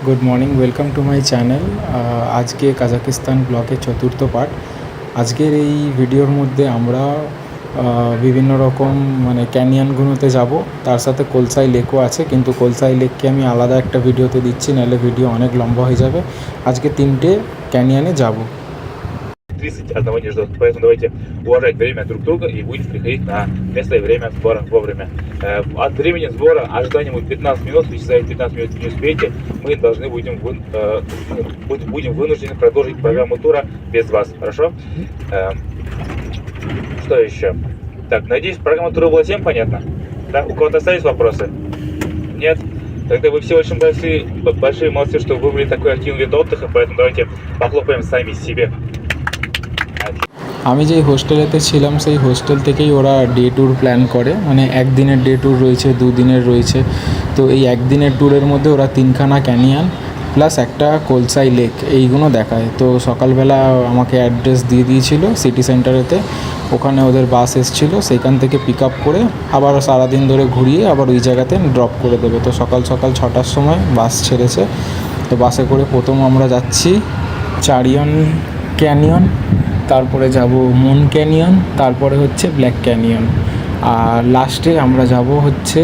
Good morning, welcome to my channel. আজকে Kazakhstan ব্লগের চতুর্থ পার্ট। আজকের এই ভিডিওর মধ্যে আমরা বিভিন্ন রকম ক্যানিয়নগুলোতে যাব, তার সাথে কোলসাই লেকও আছে, কিন্তু কোলসাই লেককে আমি আলাদা একটা ভিডিওতে দিচ্ছি, নাহলে ভিডিও অনেক লম্বা হয়ে যাবে। আজকে 3টে ক্যানিয়নে যাব। 30 одного не ждут. Поэтому давайте уважать время друг друга и будем приходить на место и время сбора вовремя. От времени сбора ожидания будет 15 минут. Если за эти 15 минут не успеете, мы должны будем вынуждены продолжить программу тура без вас. Хорошо? Что еще? Так, надеюсь, программа тура была всем понятна? Да? У кого-то остались вопросы? Нет? Тогда вы все очень большие молодцы, что выбрали такой активный вид отдыха, поэтому давайте похлопаем сами себе. আমি যেই হোস্টেলেতে ছিলাম সেই হোস্টেল থেকেই ওরা ডে ট্যুর প্ল্যান করে, একদিনের ডে ট্যুর রয়েছে, 2 দিনের রয়েছে। তো এই একদিনের ট্যুরের মধ্যে ওরা 3খানা ক্যানিয়ন প্লাস একটা কোলসাই লেক এইগুলো দেখায়। তো সকালবেলা আমাকে অ্যাড্রেস দিয়ে দিয়েছিল সিটি সেন্টারেতে, ওখানে ওদের বাস এসেছিলো, সেইখান থেকে পিক আপ করে আবার সারাদিন ধরে ঘুরিয়ে আবার ওই জায়গাতে ড্রপ করে দেবে। তো সকাল 6টার সময় বাস ছেড়েছে। তো বাসে করে প্রথম আমরা যাচ্ছি চারিয়ন ক্যানিয়ন, তারপরে যাব মুন ক্যানিয়ন, তারপরে হচ্ছে ব্ল্যাক ক্যানিয়ন, আর লাস্টে আমরা যাব হচ্ছে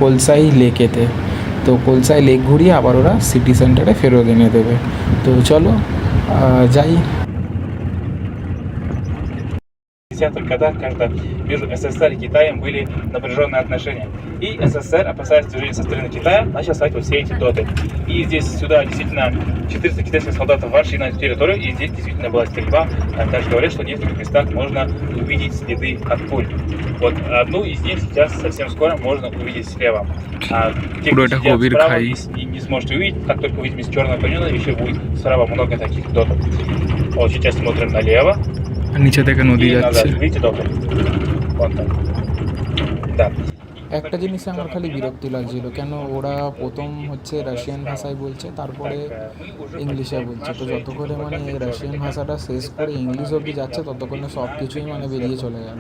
কোলসাই লেকেতে। তো কোলসাই লেক ঘুরিয়ে আবার ওরা সিটি সেন্টারে ফেরত এনে দেবে। তো চলো যাই। Только так, когда между СССР и Китаем были напряженные отношения. И СССР, опасаясь движения со стороны Китая, начал ставить вот все эти доты. И здесь сюда действительно 400 китайских солдатов вошли на эту территорию, и здесь действительно была стрельба. Также говорят, что в нескольких местах можно увидеть следы от пуль. Вот одну из них сейчас совсем скоро можно увидеть слева. А те, кто сидят справа, не сможете увидеть. Как только увидим из черного каньона, еще будет справа много таких дотов. Вот сейчас смотрим налево. নিচে থেকে নদী যাচ্ছে। একটা জিনিসে আমার খালি বিরক্তি লাগছিল, কেন ওরা প্রথম হচ্ছে রাশিয়ান ভাষায় বলছে, তারপরে ইংলিশে বলছে। তো যতক্ষণে রাশিয়ান ভাষাটা শেষ করে ইংলিশ অবধি যাচ্ছে, ততক্ষণে সব কিছুই বেরিয়ে চলে গেল।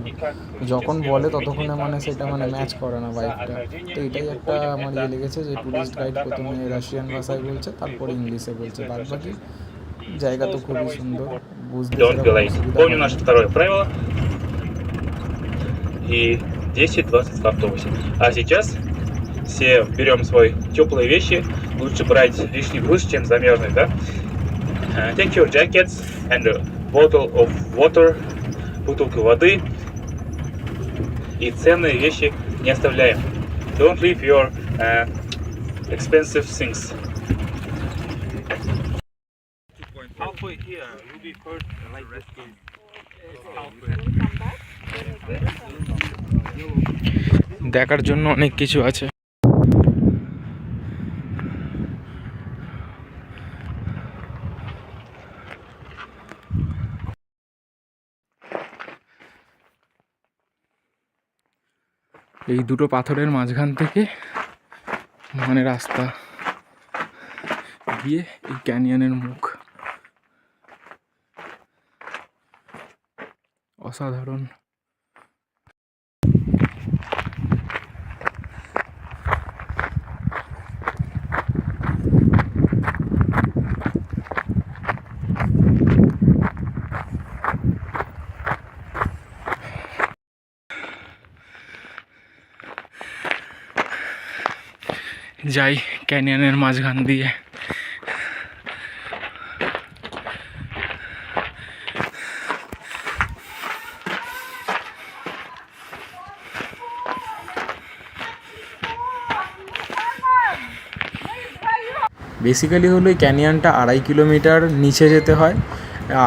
যখন বলে ততক্ষণে সেটা ম্যাচ করে না বাইকটা। তো এটাই একটা আমার লেগেছে, যে টুরিস্ট গাইড প্রথমে রাশিয়ান ভাষায় বলছে, তারপরে ইংলিশে বলছে। বাদ বাকি জায়গা তো খুবই সুন্দর, বুঝতে Помню наше второе правило. И 10-20 в автобусе. А сейчас все берем свои теплые вещи. Лучше брать лишний груз, чем замерзнуть, да? Take your jackets and a bottle of water. Бутылку воды. И ценные вещи не оставляем. Don't leave your expensive things. Halfway here, will be first like this is halfway. দেখার জন্য অনেক কিছু আছে। এই দুটো পাথরের মাঝখান থেকে রাস্তা গিয়ে এই ক্যানিয়নের মুখ অসাধারণ। যাই ক্যানিয়নের মাঝখান দিয়ে। বেসিক্যালি হলো এই ক্যানিয়নটা 2.5 কিলোমিটার নিচে যেতে হয়।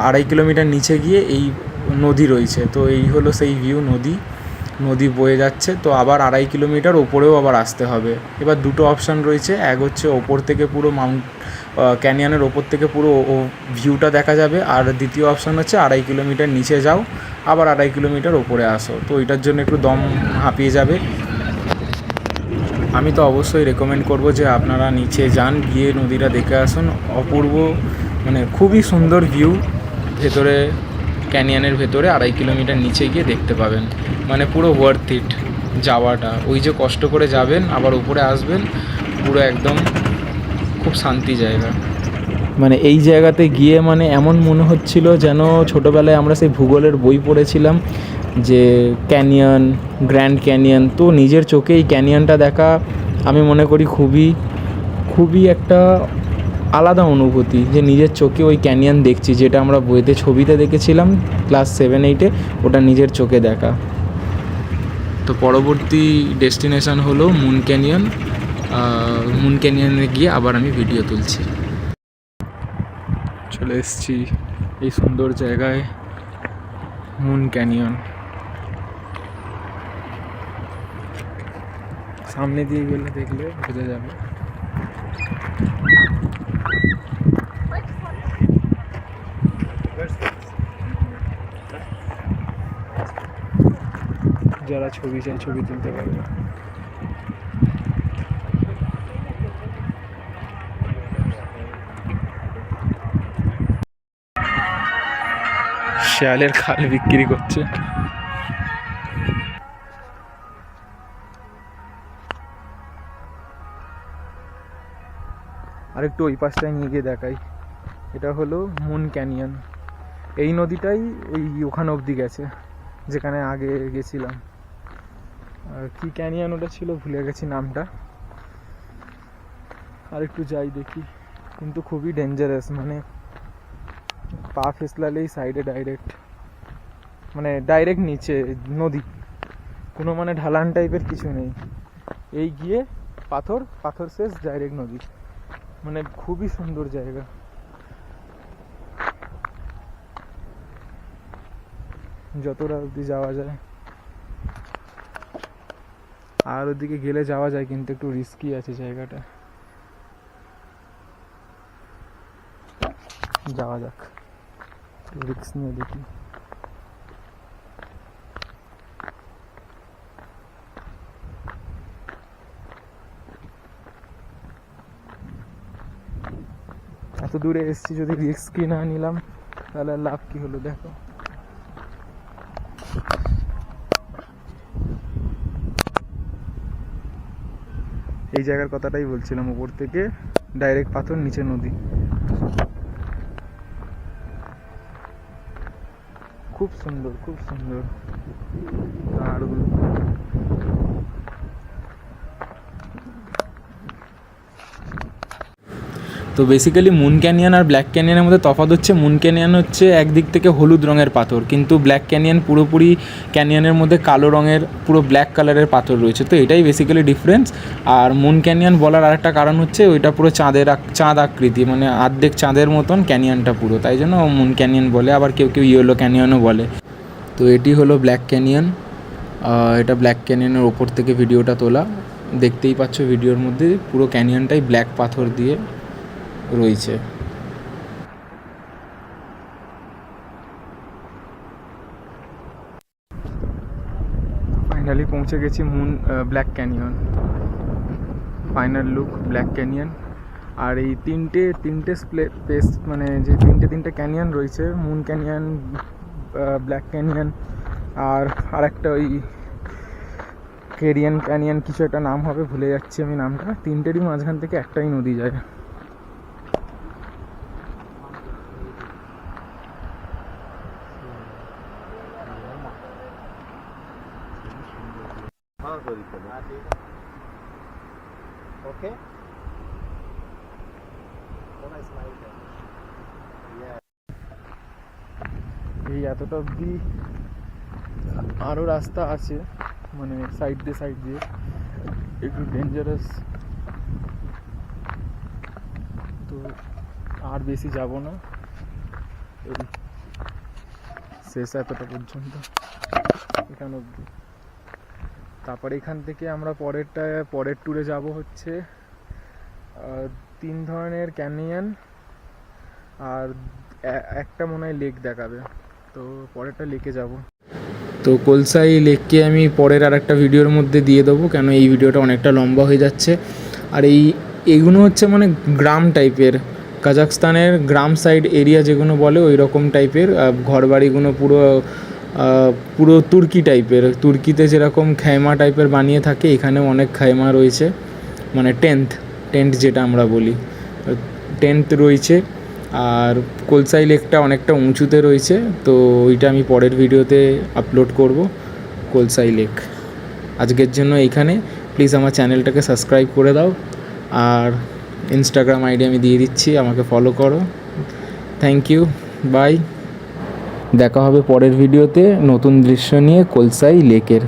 2.5 কিলোমিটার নিচে গিয়ে এই নদী রয়েছে। তো এই হলো সেই ভিউ, নদী বয়ে যাচ্ছে। তো আবার 2.5 কিলোমিটার ওপরেও আবার আসতে হবে। এবার দুটো অপশান রয়েছে, এক হচ্ছে ওপর থেকে পুরো ক্যানিয়নের ওপর থেকে পুরো ভিউটা দেখা যাবে, আর দ্বিতীয় অপশান হচ্ছে 2.5 কিলোমিটার নিচে যাও, আবার 2.5 কিলোমিটার ওপরে আসো। তো এটার জন্য একটু দম হাঁপিয়ে যাবে। আমি তো অবশ্যই রেকমেন্ড করব যে আপনারা নিচে যান, গিয়ে নদীটা দেখে আসুন। অপূর্ব, খুবই সুন্দর ভিউ। ভেতরে ক্যানিয়নের ভেতরে 2.5 কিলোমিটার নিচে গিয়ে দেখতে পাবেন। পুরো ওয়ার্থ ইট যাওয়াটা। ওই যে কষ্ট করে যাবেন, আবার উপরে আসবেন, পুরো একদম খুব খুব শান্তি জায়গা। মানে এই জায়গাতে গিয়ে মানে এমন মনে হচ্ছিল যেন ছোটোবেলায় আমরা সেই ভূগোলের বই পড়েছিলাম যে ক্যানিয়ন, গ্র্যান্ড ক্যানিয়ন, তো নিজের চোখে এই ক্যানিয়নটা দেখা আমি মনে করি খুবই একটা আলাদা অনুভূতি, যে নিজের চোখে ওই ক্যানিয়ন দেখছি, যেটা আমরা বইতে ছবিতে দেখেছিলাম ক্লাস 7-8-এ, ওটা নিজের চোখে দেখা। তো পরবর্তী ডেস্টিনেশন হলো মুন ক্যানিয়ন। মুন ক্যানিয়নে গিয়ে আবার আমি ভিডিও তুলছি। চলে এসেছি এই সুন্দর জায়গায়, মুন ক্যানিয়ন। সামনে দিয়ে গেলে দেখলে বোঝা যাবে। যারা ছবি চায় ছবি তুলতে পারবে। শেয়ালের খাল বিক্রি করছে। আরেকটু ওই পাশটায় নিয়ে গিয়ে দেখাই। এটা হলো মুন ক্যানিয়ন। এই নদীটাই ওই ওখানে অবধি গেছে যেখানে আগে গেছিলাম। আর কি ক্যানিয়ন ওটা ছিল ভুলে গেছি নামটা। আর একটু যাই দেখি, কিন্তু খুবই ডেঞ্জারাস, মানে পা ফেসলালেই সাইডে ডাইরেক্ট নিচে নদী, কোনো মানে ঢালান টাইপের কিছু নেই। এই গিয়ে পাথর শেষ, ডাইরেক্ট নদী, মানে খুবই সুন্দর জায়গা। যতটা অবধি যাওয়া যায়, আর ওদিকে গেলে যাওয়া যায়, কিন্তু একটু রিস্কি আছে জায়গাটা। যাওয়া যাক, রিস্ক নিয়ে দেখি। এত দূরে এসছি, যদি রিস্কই না নিলাম তাহলে লাভ কি হলো দেখো। এই জায়গার কথাটাই বলছিলাম, উপর থেকে ডাইরেক্ট পাথর, নিচে নদী, খুব সুন্দর পাহাড়গুলো। তো বেসিক্যালি মুন ক্যানিয়ন আর ব্ল্যাক ক্যানিয়নের মধ্যে তফাৎ হচ্ছে, মুন ক্যানিয়ন হচ্ছে একদিক থেকে হলুদ রঙের পাথর, কিন্তু ব্ল্যাক ক্যানিয়ন পুরোপুরি ক্যানিয়নের মধ্যে কালো রঙের পুরো ব্ল্যাক কালারের পাথর রয়েছে। তো এটাই বেসিক্যালি ডিফারেন্স। আর মুন ক্যানিয়ন বলার আরেকটা কারণ হচ্ছে ওইটা পুরো চাঁদ আকৃতি, মানে অর্ধেক চাঁদের মতন ক্যানিয়নটা পুরো, তাই জন্য মুন ক্যানিয়ন বলে। আবার কেউ ইয়েলো ক্যানিয়নও বলে। তো এটি হলো ব্ল্যাক ক্যানিয়ন। এটা ব্ল্যাক ক্যানিয়নের ওপর থেকে ভিডিওটা তোলা, দেখতেই পাচ্ছ ভিডিওর মধ্যে পুরো ক্যানিয়নটাই ব্ল্যাক পাথর দিয়ে রয়েছে। ফাইনালি পৌঁছে গেছি black canyon. Final look black canyon. আর এই তিনটে প্লেস, মানে যে তিনটে ক্যানিয়ন রয়েছে, মুন ক্যানিয়ন, ব্ল্যাক ক্যানিয়ন, আর একটা ওই কেরিয়ান ক্যানিয়ন, কিছু একটা নাম হবে, ভুলে যাচ্ছি আমি নামটা। তিনটেরই মাঝখান থেকে একটাই নদী যায়। এই এতটা অবধি আরও রাস্তা আছে, মানে সাইড দিয়ে একটু ডেঞ্জারাস, তো আর বেশি যাব না, এই শেষ এতটা পর্যন্ত, এখানে অবধি। তারপরে এখান থেকে আমরা পরের ট্যুরে যাব হচ্ছে 3 ধরনের ক্যানিয়ন, আর একটা মনে হয় লেক দেখাবে, তো পরেরটা লেকে যাব। তো কোলসাই লেককে আমি পরের আর একটা ভিডিওর মধ্যে দিয়ে দেবো, কেন এই ভিডিওটা অনেকটা লম্বা হয়ে যাচ্ছে। আর এইগুলো হচ্ছে মানে গ্রাম টাইপের, কাজাখস্তানের গ্রাম সাইড এরিয়া যেগুলো বলে ওই রকম টাইপের ঘরবাড়িগুলো, পুরো তুর্কি টাইপের। তুর্কিতে যেরকম খাইমা টাইপের বানিয়ে থাকে, এখানেও অনেক খাইমা রয়েছে, মানে টেন্ট যেটা আমরা বলি। 10th রয়েছে। আর কোলসাই লেকটা অনেকটা উঁচুতে রয়েছে, তো ওইটা আমি পরের ভিডিওতে আপলোড করব। কোলসাই লেক আজকের জন্য এইখানে। প্লিজ আমার চ্যানেলটাকে সাবস্ক্রাইব করে দাও, আর ইনস্টাগ্রাম আইডি আমি দিয়ে দিচ্ছি, আমাকে ফলো করো। Thank you, bye. দেখা হবে পরের ভিডিওতে নতুন দৃশ্য নিয়ে কোলসাই লেকের।